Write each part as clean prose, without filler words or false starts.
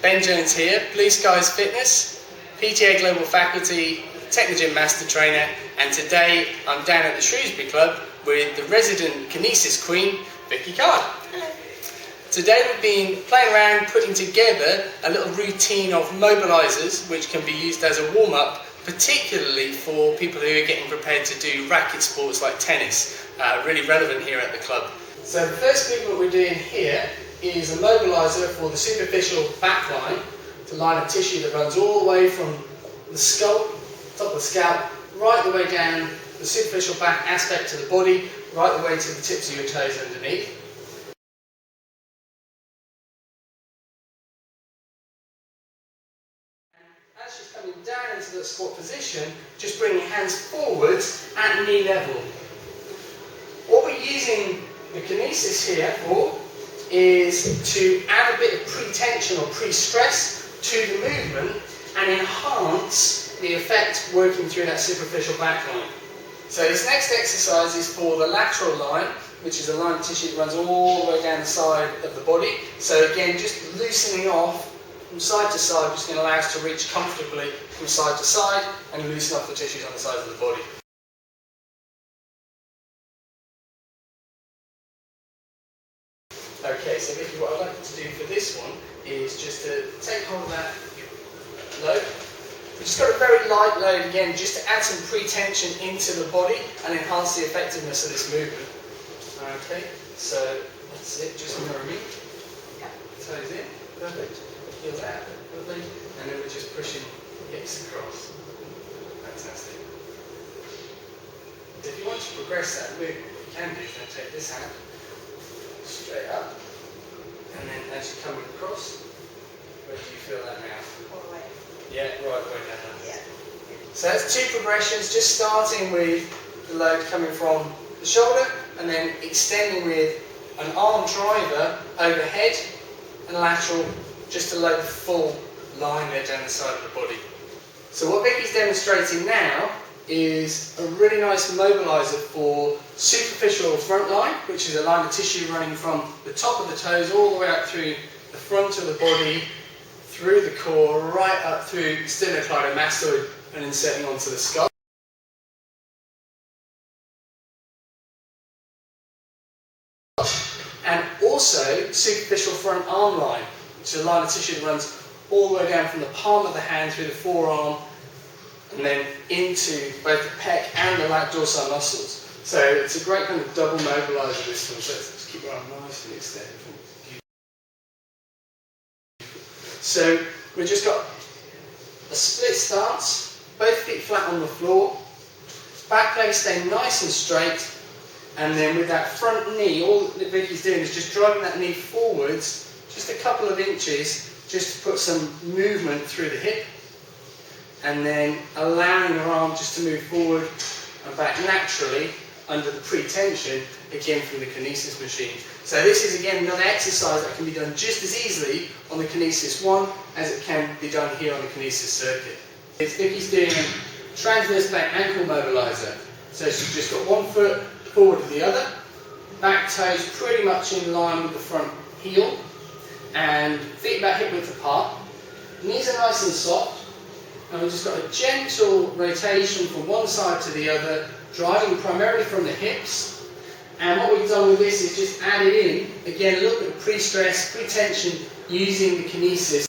Ben Jones here, Blue Skies Fitness, PTA Global Faculty, Technogym Master Trainer, and today I'm down at the Shrewsbury Club with the resident Kinesis Queen, Vicky Card. Hello. Today we've been playing around putting together a little routine of mobilizers which can be used as a warm-up, particularly for people who are getting prepared to do racket sports like tennis, really relevant here at the club. So the first movement we're doing here is a mobilizer for the superficial back line. It's a line of tissue that runs all the way from the skull, top of the scalp, right the way down the superficial back aspect of the body, right the way to the tips of your toes underneath. And as she's coming down into the squat position, just bring your hands forwards at knee level. What we're using the kinesis here for is to add a bit of pre-tension or pre-stress to the movement and enhance the effect working through that superficial back line. So this next exercise is for the lateral line, which is a line of tissue that runs all the way down the side of the body. So again, just loosening off from side to side, which is going to allow us to reach comfortably from side to side and loosen off the tissues on the sides of the body. Okay, so Vicky, what I'd like you to do for this one is just to take hold of that load. We've just got a very light load again, just to add some pre-tension into the body and enhance the effectiveness of this movement. Okay, so that's it, just mirror me. Toes in, perfect. Heels out, lovely. And then we're just pushing hips across. Fantastic. If you want to progress that movement, what you can do is then take this hand straight up, and then as you're coming across, where do you feel that now? All the way. Yeah, right the way down. Yeah. So that's two progressions, just starting with the load coming from the shoulder, and then extending with an arm driver overhead and lateral, just to load the full line there down the side of the body. So what Vicky's demonstrating now is a really nice mobilizer for superficial front line, which is a line of tissue running from the top of the toes all the way up through the front of the body, through the core, right up through sternocleidomastoid and inserting onto the skull. And also superficial front arm line, which is a line of tissue that runs all the way down from the palm of the hand through the forearm and then into both the pec and the lat dorsal muscles. So it's a great kind of double mobilizer, this one. So let's just keep our arm nice and extended. So we've just got a split stance, both feet flat on the floor, back leg staying nice and straight, and then with that front knee, all that Vicky's doing is just driving that knee forwards just a couple of inches, just to put some movement through the hip, and then allowing her arm just to move forward and back naturally under the pre-tension, again from the Kinesis machine. So this is again another exercise that can be done just as easily on the Kinesis 1 as it can be done here on the Kinesis circuit. Vicky's doing a transverse back ankle mobilizer. So she's just got one foot forward with the other, back toes pretty much in line with the front heel, and feet about hip width apart. Knees are nice and soft. And we've just got a gentle rotation from one side to the other, driving primarily from the hips. And what we've done with this is just added in, again, a little bit of pre-stress, pre-tension, using the kinesis.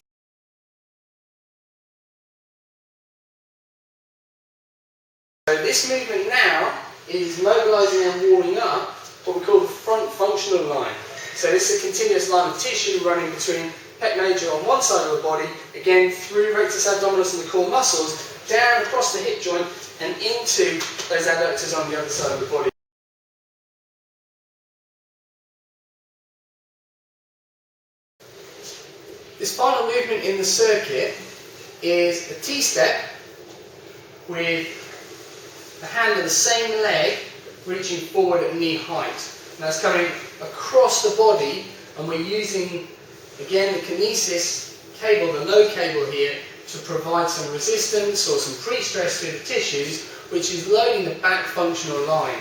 So this movement now is mobilizing and warming up what we call the front functional line. So this is a continuous line of tissue running between pec major on one side of the body, again through rectus abdominis and the core muscles, down across the hip joint and into those adductors on the other side of the body. This final movement in the circuit is a T-step with the hand of the same leg reaching forward at knee height. And that's coming across the body, and we're using again the kinesis cable, the low cable here, to provide some resistance or some pre-stress through the tissues, which is loading the back functional line.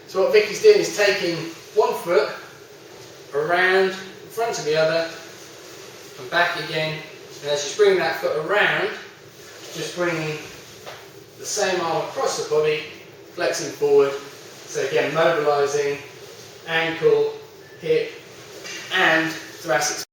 So what Vicky's doing is taking one foot around in front of the other and back again. And as you bring that foot around, just bringing the same arm across the body, flexing forward. So again, mobilizing ankle, hip and thoracic